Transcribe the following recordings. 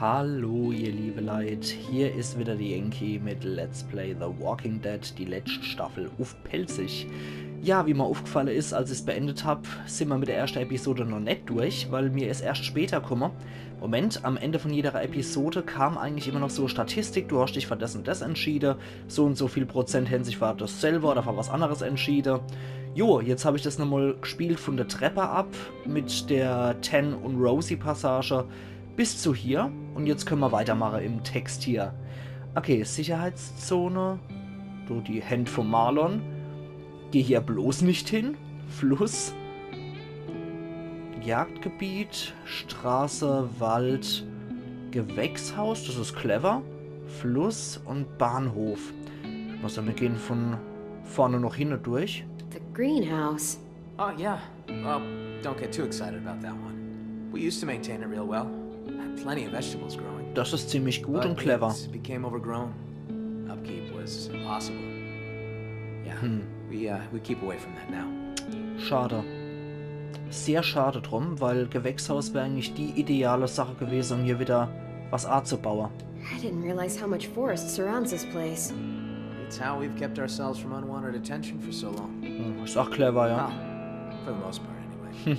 Hallo ihr liebe Leid, hier ist wieder die Yankee mit Let's Play The Walking Dead, die letzte Staffel auf Pelzig. Ja, wie mir aufgefallen ist, als ich es beendet habe, sind wir mit der ersten Episode noch nicht durch, weil mir es erst später komme. Moment, am Ende von jeder Episode kam eigentlich immer noch so Statistik, du hast dich für das und das entschieden, so und so viel Prozent hätten sich für das selber oder für was anderes entschieden. Jo, jetzt habe ich das nochmal gespielt von der Treppe ab, mit der Ten und Rosie Passage bis zu hier. Und jetzt können wir weitermachen im Text hier. Okay, Sicherheitszone. Du, die Hände von Marlon. Geh hier bloß nicht hin. Fluss. Jagdgebiet. Straße, Wald. Gewächshaus, das ist clever. Fluss und Bahnhof. Ich muss dann gehen von vorne noch hinten durch. The greenhouse. Oh, yeah. Well, don't get too excited about that one. We used to maintain it real well. Had plenty of vegetables growing. Das ist ziemlich gut But und clever. it became overgrown. Upkeep was impossible. Yeah, we keep away from that now. Schade. Sehr schade drum, weil Gewächshaus wäre eigentlich die ideale Sache gewesen, um hier wieder was Art zu bauen. I didn't realize how much forest surrounds this place. It's how we've kept ourselves from unwanted attention for so long. Ist auch clever, ja. Well, for the most part, anyway.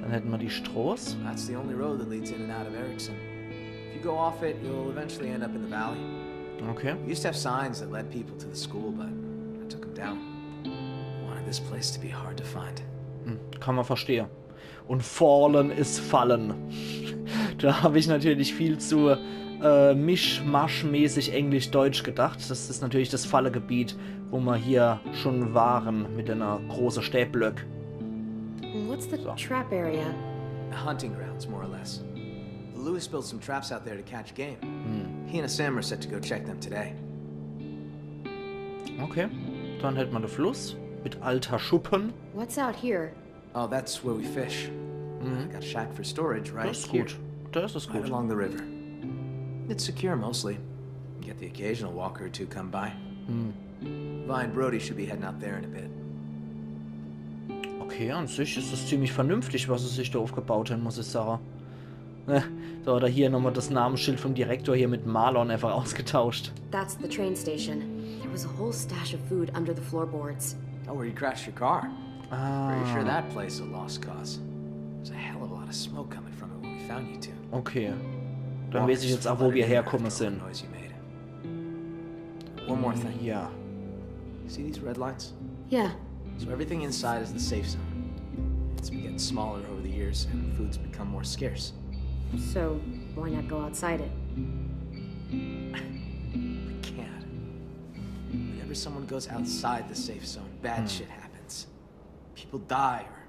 Dann hätten wir die Strohs. That's the only road that leads in and out of Erickson. If you go off it, you'll eventually end up in the valley. Okay. We used to have signs that led people to the school, but I took them down. I wanted this place to be hard to find. Kann man verstehen. Und Fallen ist Fallen. Da habe ich natürlich viel zu mischmaschmäßig Englisch-Deutsch gedacht. Das ist natürlich das Fallegebiet, wo wir hier schon waren mit einer großen Stäblöck. What's the trap area? Hunting grounds, more or less. Lewis built some traps out there to catch game. He and Sam are set to go check them today. Okay. Dann hätten wir den Fluss mit alter Schuppen. What's out here? Oh, that's where we fish. Got a shack for storage right Das ist here, gut. Das ist right gut. along the river. It's secure mostly. You get the occasional walker or two come by. Vi and Brody should be heading out there in a bit. Okay, an sich ist das ziemlich vernünftig, was sie sich da aufgebaut haben, muss ich sagen. So, oder hier nochmal das Namensschild vom Direktor hier mit Marlon einfach ausgetauscht. That's the train station. There was a whole stash of food under the floorboards. Oh, where you crashed your car? Ah, Pretty sure that place is a lost cause. There's a hell of a lot of smoke coming from it when we found you two. okay. Dann weiß ich jetzt auch, wo wir herkommen sind. Noise you made. One more thing. Ja. See these red lines? Yeah. So everything inside is the safe zone. It's been getting smaller over the years, and food's become more scarce. So, why not go outside it? We can't. Whenever someone goes outside the safe zone, bad shit happens. People die or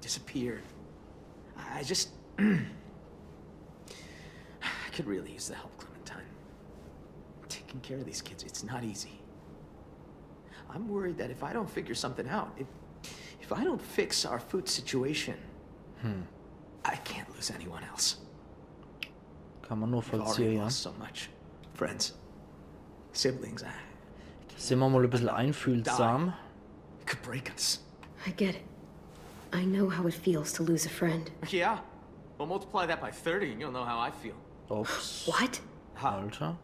disappear. I just... I could really use the help, Clementine. Taking care of these kids, it's not easy. I'm worried that if I don't figure something out, if I don't fix our food situation, I can't lose anyone else. Kann man nur We've already vollziehen, ja. lost so much. Friends, siblings, Sind wir mal ein bisschen einfühlsam. it could break us. I get it. I know how it feels to lose a friend. Yeah. Well, multiply that by 30 and you'll know how I feel. Ups. What? Alter.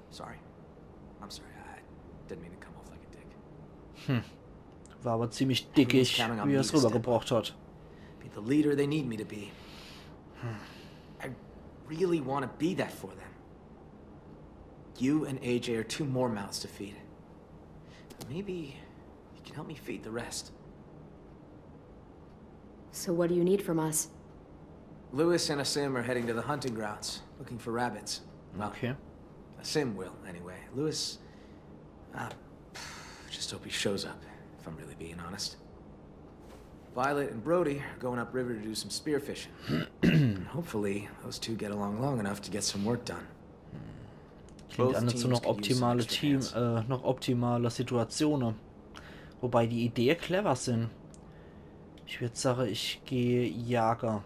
Sorry. I'm sorry. I didn't mean to come off like a dick. War aber ziemlich dickig, wie er es rübergebracht hat. Be the leader they need me to be. I really want to be that for them. You and AJ are two more mouths to feed. Maybe you can help me feed the rest. So what do you need from us? Lewis and Asim are heading to the hunting grounds, looking for rabbits. Well, Okay. Asim will, anyway. Lewis... just hope he shows up, if I'm really being honest. Violet and Brody are going upriver to do some spearfishing. And hopefully, those two get along long enough to get some work done. Klingt an zu noch optimale noch optimale Situationen. Wobei die Ideen clever sind. Ich würde sagen, ich gehe Jager.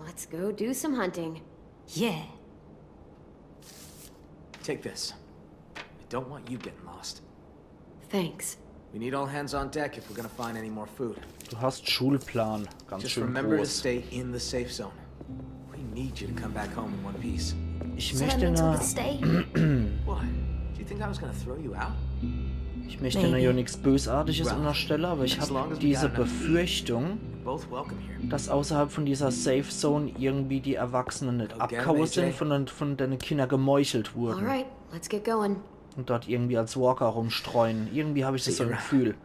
Let's go do some hunting. Yeah. Take this. I don't want you getting lost. Thanks. We need all hands on deck if we're gonna find any more food. Du hast Schulplan. Ganz Just schön remember to groß. stay in the safe zone. We need you to come back home in one piece. Ich So that möchte means we na... could stay? What? Do you think I was gonna throw you out? Ich möchte na ja nichts Bösartiges unterstellen, aber ich habe diese Befürchtung, Both welcome here. dass außerhalb von dieser Safe Zone irgendwie die Erwachsenen nicht abgehauen sind, sondern von den Kindern gemeuchelt wurden Alright, let's get going. und dort irgendwie als Walker rumstreuen. Irgendwie habe ich das so ein Gefühl.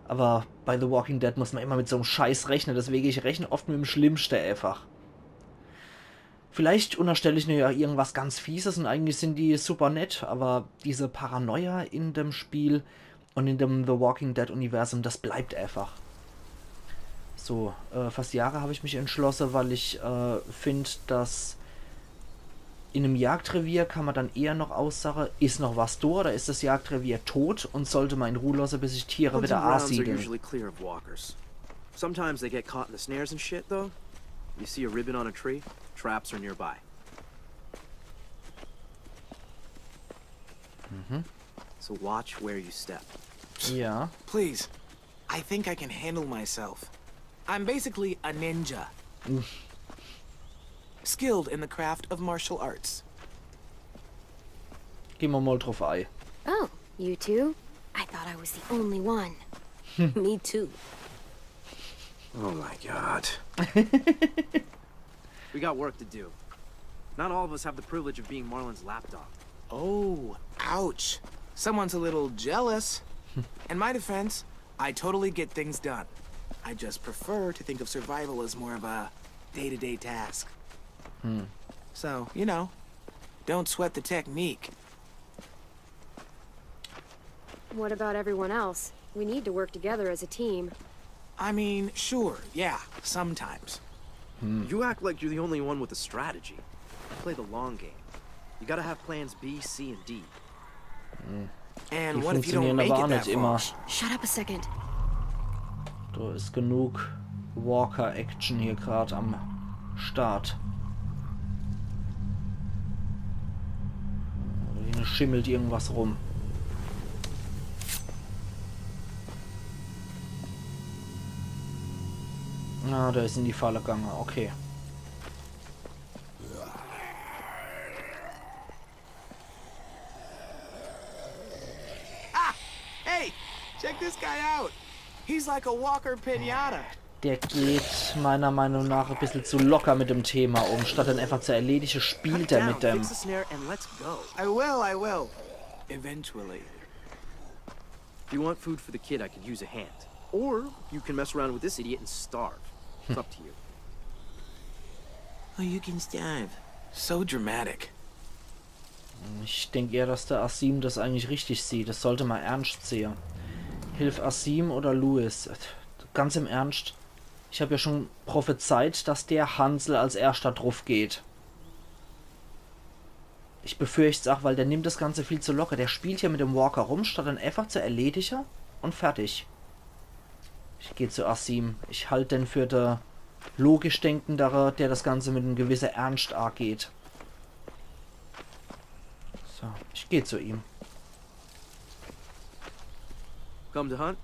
Aber bei The Walking Dead muss man immer mit so einem Scheiß rechnen, deswegen ich rechne oft mit dem Schlimmsten einfach. Vielleicht unterstelle ich mir ja irgendwas ganz Fieses und eigentlich sind die super nett, aber diese Paranoia in dem Spiel und in dem The Walking Dead Universum, das bleibt einfach. So, fast Jahre habe ich mich entschlossen, weil ich finde, dass in einem Jagdrevier kann man dann eher noch aussagen, ist noch was da oder ist das Jagdrevier tot und sollte man in Ruhe lassen, bis sich Tiere Hunting wieder grounds are ansiedeln. usually clear of walkers. Sometimes they get caught in the snares and shit, though. You see a ribbon on a tree, traps are nearby. So watch where you step. Ja, Please. I think I can handle myself. I'm basically a ninja. Skilled in the craft of martial arts. gehen wir mal drauf ein. Oh, you two? I thought I was the only one. Me too. Oh my god. We got work to do. Not all of us have the privilege of being Marlon's lapdog. Oh, ouch. Someone's a little jealous. In my defense, I totally get things done. I just prefer to think of survival as more of a day-to-day task. So, you know, don't sweat the technique. What about everyone else? We need to work together as a team. I mean, sure, yeah, sometimes. You act like you're the only one with a strategy. Play the long game. You gotta have plans B, C, and D. And Die what if you don't funktionieren make aber auch it that nicht far? immer. Shut up a second. Da ist genug Walker-Action hier gerade am Start. Hier schimmelt irgendwas rum. Na, da ist in die Falle gegangen. Okay. Hey, check this guy out. He's like a Walker Pinata. Der geht meiner Meinung nach ein bisschen zu locker mit dem Thema um. Statt dann einfach zu erledigen, spielt er mit dem. Fix the snare and let's go. I will. Eventually. If you want food for the kid, I could use a hand. Or you can mess around with this idiot and starve. It's up to you. Oh, you can starve. So dramatic. Ich denke eher, dass der Asim das eigentlich richtig sieht. Das sollte man ernst sehen. Hilf Asim oder Louis. Ganz im Ernst. Ich habe ja schon prophezeit, dass der Hansel als erster drauf geht. Ich befürchte es auch, weil der nimmt das Ganze viel zu locker. Der spielt hier mit dem Walker rum, statt dann einfach zu erledigen und fertig. Ich gehe zu Asim. Ich halte den für der logisch denkendere, der das Ganze mit einem gewissen Ernst angeht. So, ich gehe zu ihm. Come to hunt?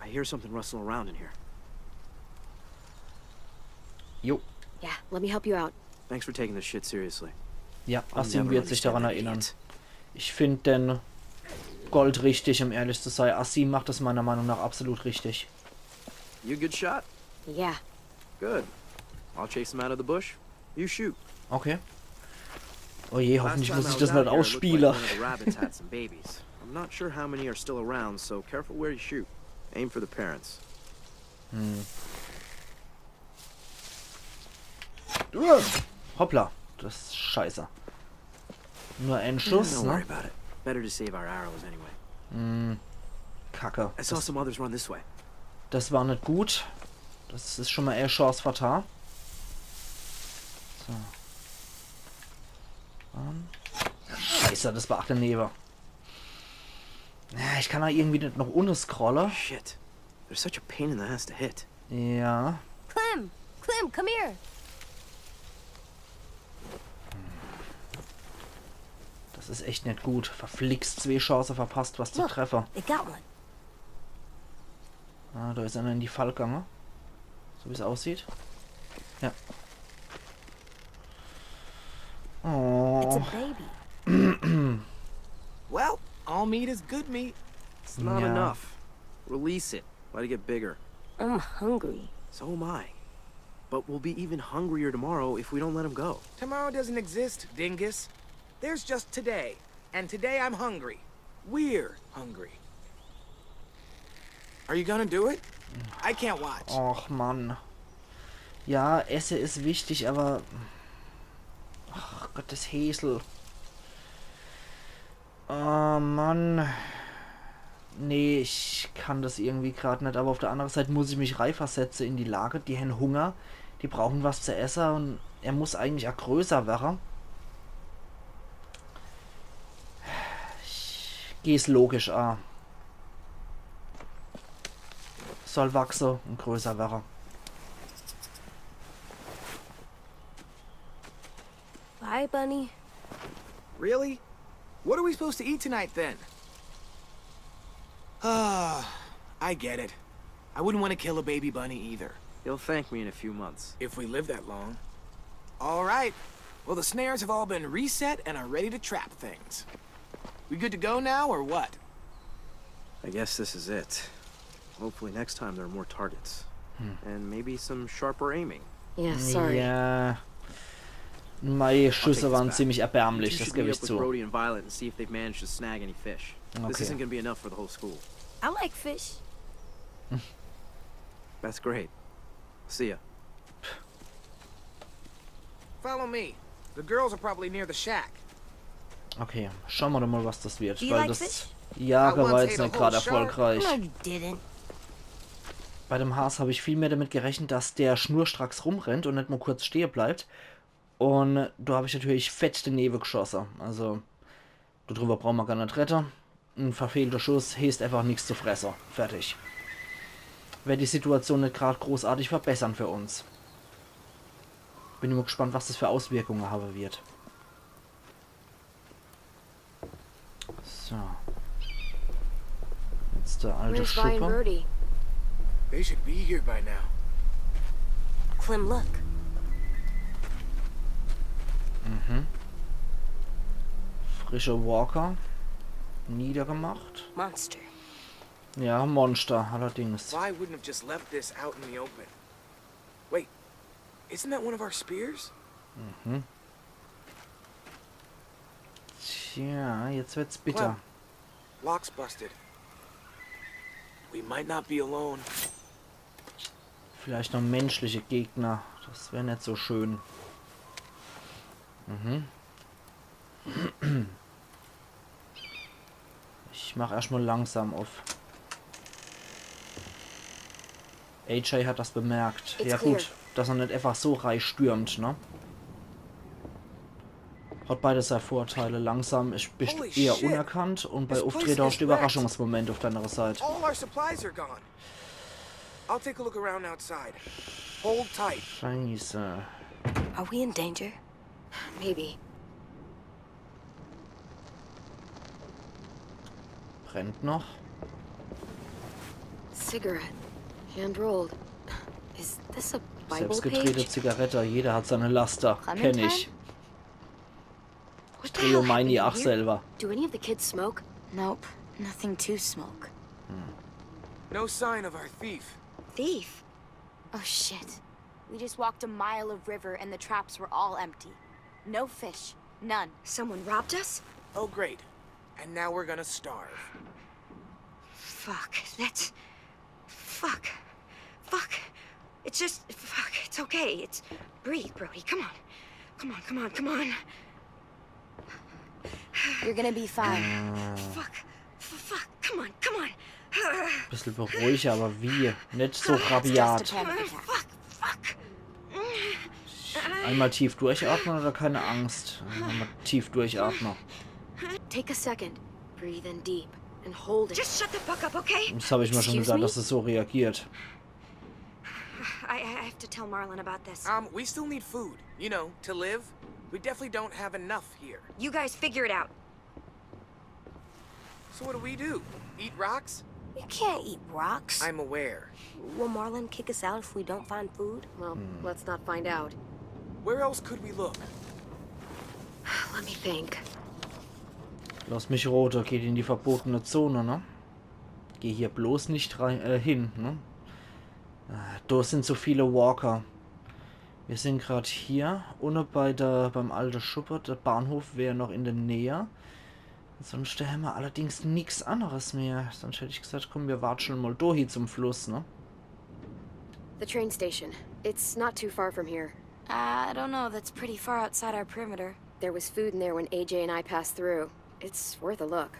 I hear something rustling around in here. Jo. Yeah, let me help you out. Thanks for taking this shit seriously. Ja, I'll Asim never wird sich daran understand that erinnern. idiot. Ich finde den goldrichtig, um ehrlich zu sein. Asim macht das meiner Meinung nach absolut richtig. You a good shot? Yeah. Good. I'll chase him out of the bush. You shoot. Okay. Oh je, Last hoffentlich time muss I ich was das out nicht here, it looked like ausspielen. one of the rabbits had some babies. I'm not sure how many are still around, so careful where you shoot. Aim for the parents. Hoppla, das ist scheiße. Nur ein Schuss, Don't worry ne? about it. Better to save our arrows anyway. Kacke. I saw some others run this way. Das war nicht gut. Das ist schon mal eher Chance fatal. So. Scheiße, das war daneben. Ja, ich kann da irgendwie nicht noch ohne scrollen. Shit. They're such a pain in the ass to hit. Ja. Clem! Clem, come here! Das ist echt nicht gut. Verflixt 2 Chancen verpasst, was zu treffen. I got one. Ah, da ist einer in die Fallgange. So wie es aussieht. Ja. It's a Oh. baby. Well, all meat is good meat. It's not Yeah. enough. Release it. Let it get bigger. I'm hungry. So am I. But we'll be even hungrier tomorrow if we don't let him go. Tomorrow doesn't exist, dingus. There's just today. And today I'm hungry. We're hungry. Are you gonna do it? I can't watch. Och, Mann. Ja, Esse ist wichtig, aber... Ach Gott, das Häsel. Oh, Mann. Nee, ich kann das irgendwie gerade nicht. Aber auf der anderen Seite muss ich mich reinversetzen in die Lage. Die haben Hunger. Die brauchen was zu essen. Und er muss eigentlich auch größer werden. Ich gehe es logisch an. Soll wachsen und größer werden. Bye, Bunny. Really? What are we supposed to eat tonight then? Ah, I get it. I wouldn't want to kill a baby bunny either. He'll thank me in a few months. If we live that long. All right. Well, the snares have all been reset and are ready to trap things. We good to go now, or what? I guess this is it. Hopefully next time there are more targets. And maybe some sharper aiming. Yeah, sorry. Ja. Meine Schüsse this waren back. ziemlich You erbärmlich, two das should gebe meet ich up with zu. Brody and Violet and see if they've managed to snag any fish. This Okay. isn't gonna be enough for the whole school. I like fish. That's great. See ya. Follow me. The girls are probably near the shack. Okay, schauen wir doch mal, was das wird. Do you Weil like das fish? Jahre I once war ate jetzt a nicht whole gerade shark. erfolgreich. No, you didn't. Bei dem Haas habe ich viel mehr damit gerechnet, dass der schnurstracks rumrennt und nicht mal kurz stehen bleibt. Und da habe ich natürlich fett den Neve geschossen. Also, darüber brauchen wir gar nicht retten. Ein verfehlter Schuss heißt einfach nichts zu fressen. Fertig. Wird die Situation nicht gerade großartig verbessern für uns. Bin immer gespannt, was das für Auswirkungen haben wird. So. Jetzt der alte Where's Vi and Schupper. Birdie? They should be here by now. Clem, look. Frische Walker. Niedergemacht. Monster. Ja, Monster, allerdings. Vi wouldn't have just left this out in the open. Wait, isn't that one of our spears? Tja, jetzt wird's bitter. Lock's busted. We might not be alone. Vielleicht noch menschliche Gegner. Das wäre nicht so schön. Ich mache erstmal langsam auf. AJ hat das bemerkt. It's Ja clear. gut, dass er nicht einfach so reinstürmt, ne? Hat beides seine Vorteile. Langsam ist bist Holy eher shit. unerkannt und bei This Auftritt place hast is du wrecked. Überraschungsmoment auf deiner Seite. All our supplies are gone. I'll take a look around outside. Hold tight. Scheiße. Are we in danger? Maybe. Brennt noch. Cigarette. Hand-rolled. Is this a Bible Selbstgedrehte page? Zigarette. Jeder hat seine Laster. Kenn ich. What the Dreh hell meine happened auch here? selber. Do any of the kids smoke? Nope. Nothing to smoke. No sign of our thief. Thief? Oh, shit. We just walked a mile of river and the traps were all empty. No fish. None. Someone robbed us? Oh, great. And now we're gonna starve. Fuck. That's... Fuck. Fuck. It's just... Fuck. It's okay. It's... Breathe, Brody. Come on. Come on, come on, come on. You're gonna be fine. Fuck. Fuck. Come on, come on. Bisschen beruhiger, aber wie? Nicht so Just a rabiat. panic attack. Fuck. Fuck. Einmal tief durchatmen oder keine Angst? Einmal tief durchatmen. Take a second. Breathe in deep and hold it. Just shut the fuck up, okay? Das habe ich mir schon Excuse gedacht, me? dass es so reagiert. I have to tell Marlon about this. We still need food. You know, to live. We definitely don't have enough here. You guys figure it out. So what do? Eat rocks? You can't eat rocks. I'm aware. Will Marlon kick us out if we don't find food? Well, let's not find out. Where else could we look? Let me think. Lass mich runter, geht in die verbotene Zone, ne? Geh hier bloß nicht rein, hin, ne? Da sind so viele Walker. Wir sind gerade hier, ohne beim alten Schupper. Der Bahnhof wäre noch in der Nähe. Sonst haben wir allerdings nichts anderes mehr. Sonst hätte ich gesagt, komm, wir watscheln mal durch zum Fluss, ne? The train station. It's not too far from here. I don't know, that's pretty far outside our perimeter. There was food in there when AJ and I passed through. It's worth a look.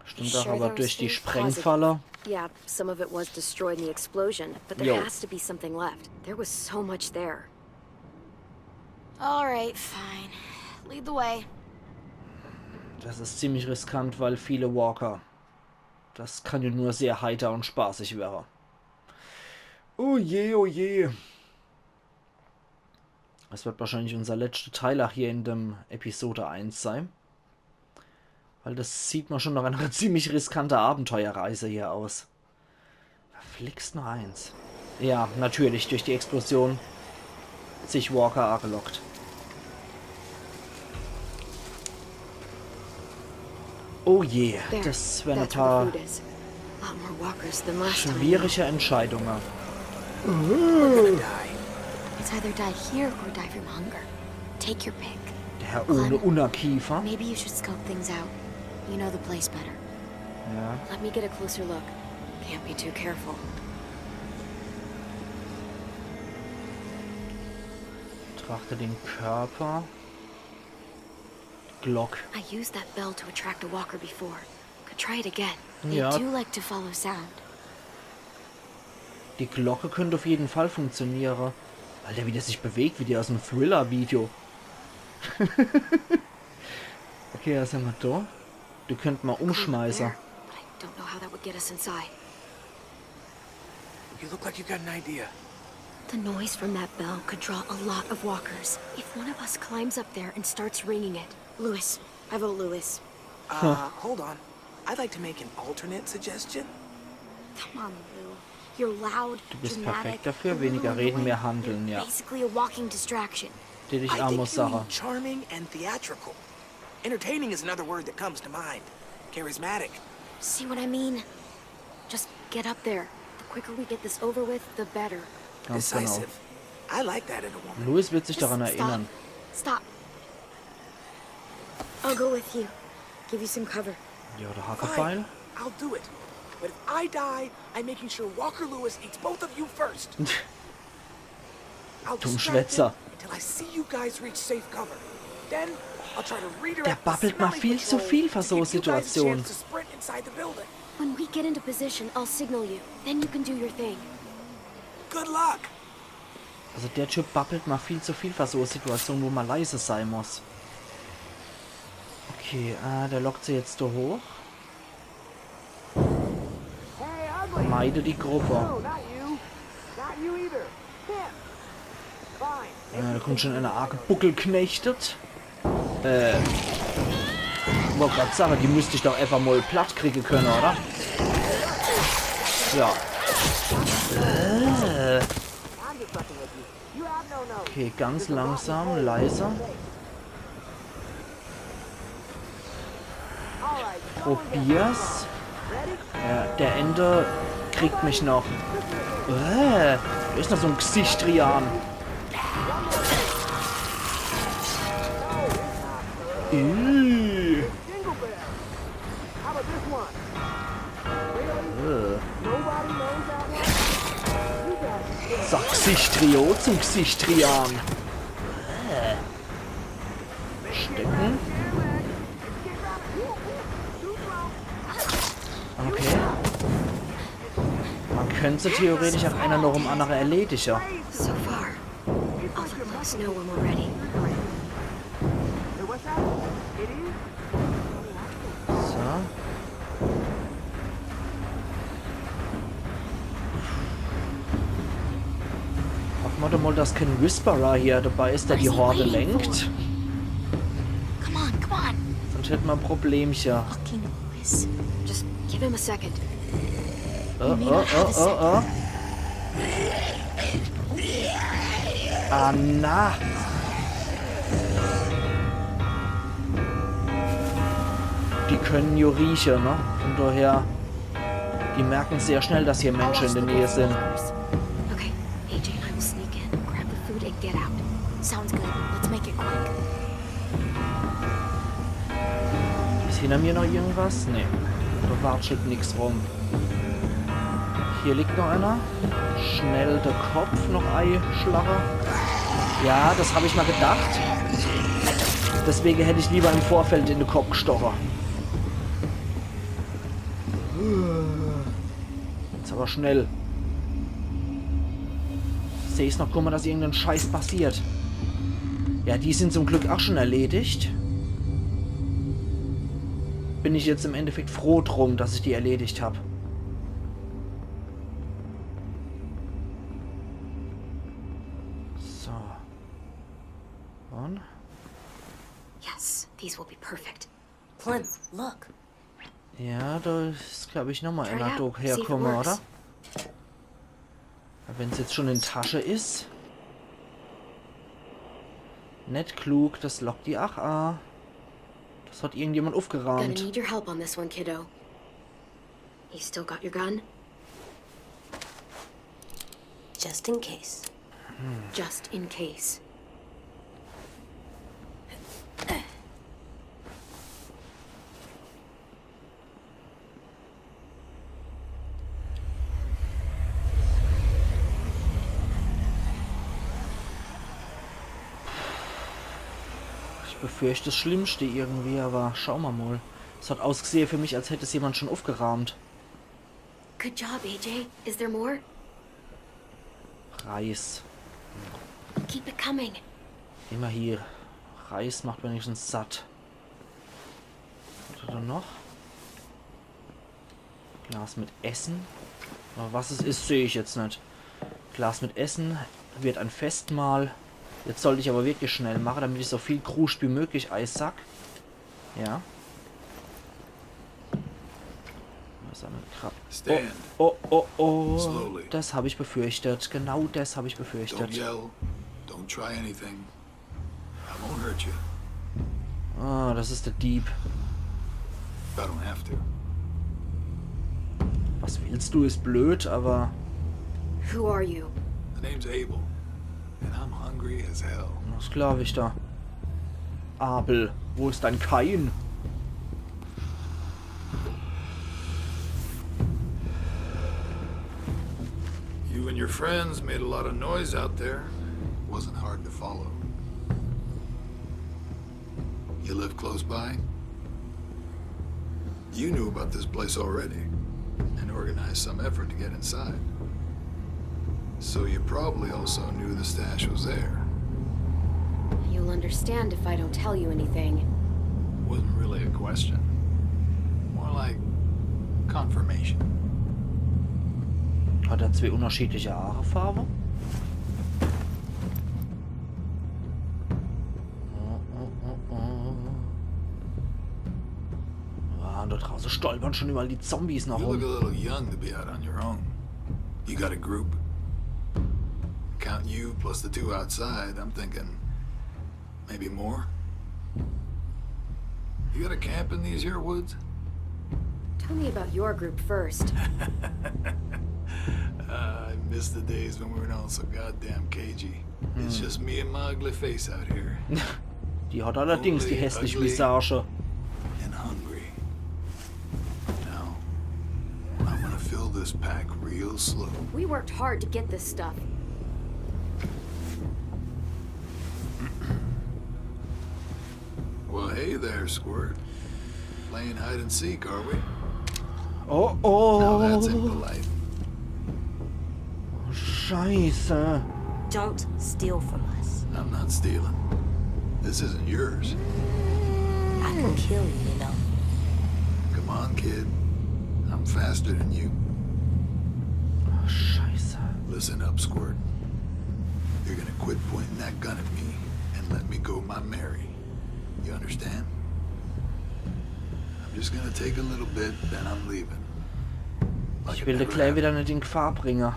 Stimmt auch, Sure aber there durch was die food? Sprengfalle. Yeah, some of it was destroyed in the explosion, but there Yo. has to be something left. There was so much there. All right, fine. Lead the way. Das ist ziemlich riskant, weil viele Walker. Das kann ja nur sehr heiter und spaßig werden. Oh je, oh je. Das wird wahrscheinlich unser letzter Teil auch hier in dem Episode 1 sein. Weil das sieht man schon nach einer ziemlich riskante Abenteuerreise hier aus. Verflixt noch eins. Ja, natürlich, durch die Explosion sich Walker angelockt. Oh je, There. das wären ein That's where paar the food is. A lot more walkers than last time. schwierige Entscheidungen. We're gonna die. It's either die here or die from hunger. Take your pick. Der Herr ohne Unterkiefer. Maybe you should scope things out. You know the place better. Ja. Let me get a closer look. Can't be too careful. Betrachte den Körper. Glock. I used that bell to attract a walker before. Could try it again. They Ja, do like to follow sound. die Glocke könnte auf jeden Fall funktionieren. Alter, wie der sich bewegt, wie die aus einem Thriller-Video. Okay, was haben wir da? Die könnten wir umschmeißen. There, but I don't know how that would get us inside. You look like you got an idea. The noise from that bell could draw a lot of walkers. If one of us climbs up there and starts ringing it. Lewis. I vote Lewis. Hold on. I'd like to make an alternate suggestion. Come on, Lou. You're loud, Du bist dramatic, perfekt dafür. a little Weniger reden, mehr annoying. handeln, ja. Basically a walking distraction. Die dich I auch think muss you mean sagen. charming and theatrical. Entertaining is another word that comes to mind. Charismatic. See what I mean? Just get up there. The quicker we get this over with, the better. Ganz genau. Decisive. I like that in a woman. Louis wird sich Just daran erinnern. Stop. I'll go with you. Give you some cover. Ja, der Fine, Hackepfeil. I'll do it. But if I die, I'm making sure Walker Lewis eats both of you first. I'll Dumm distract Schwätzer. him until I see you guys reach safe cover. Then I'll try to redirect Der babbelt the mal smelly viel zu patrol viel für to so give you guys a Situationen. chance to sprint inside the building. When we get into position, I'll signal you. Then you can do your thing. Good luck. Also der Typ babbelt mal viel zu viel für so Situationen, wo man leise sein muss. Okay, der lockt sie jetzt da hoch. Meide die Gruppe. Da kommt schon eine arge Buckel knechtet. Wollte gerade sagen, die müsste ich doch einfach mal platt kriegen können, oder? Ja. Okay, ganz langsam, leiser. Probier's. Ja, der Ende kriegt mich noch. Da ist noch so ein Gesicht dran. Sag Gesicht Trio zum Gesicht Trian. Stecken. Okay. Man könnte theoretisch auch einer noch um andere erledigen. So far. I'll let us know when we're ready. So. Hoffen wir doch mal, dass kein Whisperer hier dabei ist, der die Horde lenkt. Come on, come on. Sonst hätten wir ein Problemchen. Fucking Lewis. Just give Give him a second. Oh. Ah, na. Die können ja riechen, ne? Von daher, die merken sehr schnell, dass hier Menschen in der Nähe sind. Okay, AJ and I will sneak in, grab the food and get out. Sounds good. Let's make it quick. Ist hinter mir noch irgendwas? Nee, da watschelt nichts rum. Hier liegt noch einer. Schnell der Kopf noch einschlagen. Ja, das habe ich mal gedacht. Deswegen hätte ich lieber im Vorfeld in den Kopf gestochen. Jetzt aber schnell. Sehe ich noch, guck mal, dass irgendein Scheiß passiert. Ja, die sind zum Glück auch schon erledigt. Bin ich jetzt im Endeffekt froh drum, dass ich die erledigt habe. So. Und? Yes, these will be perfect. Clem, look. Ja, da ist, glaube ich, nochmal Try einer out, Dog see if it herkommen, works. oder? Wenn es jetzt schon in Tasche ist. Nicht klug, das lockt die ach ah. Das hat irgendjemand Gonna aufgerahmt. need your help on this one, kiddo. You still got your gun? Just in case. Just in case. Ich befürchte das Schlimmste irgendwie, aber schauen wir mal. Es hat ausgesehen für mich, als hätte es jemand schon aufgerahmt. Good job, AJ. Is there more? Reis. Keep it coming. Immer hier. Reis macht wenigstens satt. Was hat er noch? Glas mit Essen. Aber was es ist, sehe ich jetzt nicht. Glas mit Essen wird ein Festmahl. Jetzt sollte ich aber wirklich schnell machen, damit ich so viel Kruscht wie möglich Eissack. Ja. Was haben wir? Stand. Oh. Slowly. Das habe ich befürchtet. Genau das habe ich Don't befürchtet. yell. Don't try anything. I won't hurt you. Ah, das ist der Dieb. I don't have to. Was willst du, ist blöd, aber Who are you? The name's Abel, and I'm hungry as hell. was glaube ich da? Abel, wo ist dein Kain? You and your friends made a lot of noise out there. Wasn't hard to follow. You live close by? You knew about this place already, and organized some effort to get inside. So you probably also knew the stash was there. You'll understand if I don't tell you anything. Wasn't really a question. More like confirmation. Hat er zwei unterschiedliche Haarfarben? Ah, und da draußen stolpern schon überall die Zombies noch You look a rum. little young to be out on your own. You got a group? Count you plus the two outside, I'm thinking maybe more. You got a camp in these here woods? Tell me about your group first. I miss the days when we were all so goddamn cagey. It's just me and my ugly face out here. Die hat allerdings die hässliche Visage. And hungry. Now, I'm gonna fill this pack real slow. We worked hard to get this stuff. Well, hey there, Squirt. Playing hide and seek, are we? Oh, Now that's oh. impolite. Scheiße. Don't steal from us. I'm not stealing. This isn't yours. I can kill you, you know. Come on, kid. I'm faster than you. Scheiße. Listen up, Squirt. You're gonna quit pointing that gun at me and let me go my Mary. You understand? I'm just gonna take a little bit, then I'm leaving. Ich will den Clay wieder nicht in Gefahr bringen.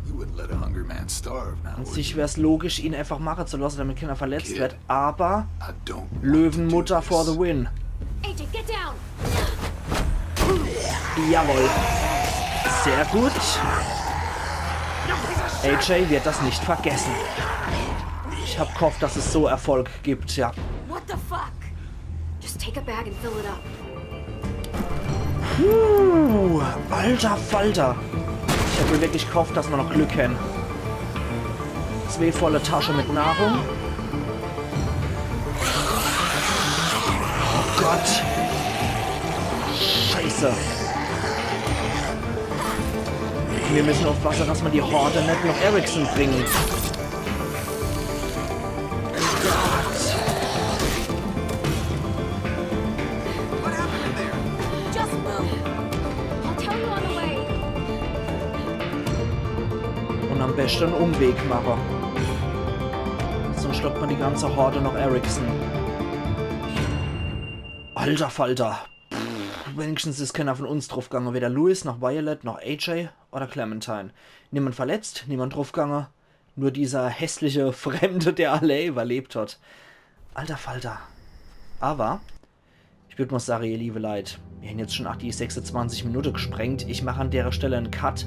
You wouldn't let a hungry man starve now, An would sich you? wäre es logisch, ihn einfach machen zu lassen, damit keiner verletzt Kid, wird. Aber I don't want to Löwenmutter do for this. the win. AJ, get down! Jawohl. Sehr gut. AJ wird das nicht vergessen. Ich hab gehofft, dass es so Erfolg gibt, ja. What the fuck? Just take a bag and fill it up. Alter Falter. Ich habe mir wirklich gehofft, dass wir noch Glück haben. 2 volle Tasche mit Nahrung. Oh Gott. Scheiße. Wir müssen aufpassen, dass wir die Horde nicht noch Erickson bringen. Just move. I'll tell you on the way. Und am besten einen Umweg machen. Sonst stoppt man die ganze Horde noch Erickson. Alter Falter. Wenigstens ist keiner von uns draufgegangen. Weder Louis, noch Violet, noch AJ oder Clementine. Niemand verletzt, niemand draufgegangen. Nur dieser hässliche Fremde, der alle überlebt hat. Alter Falter. Aber, ich würde mal sagen, ihr liebe Leute, wir haben jetzt schon die 26 Minuten gesprengt. Ich mache an der Stelle einen Cut.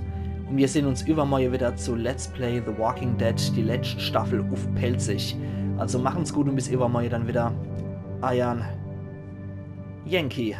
Und wir sehen uns übermorgen wieder zu Let's Play The Walking Dead, die letzte Staffel auf Pelzig. Also machen's gut und bis übermorgen dann wieder. Ayan Yankee.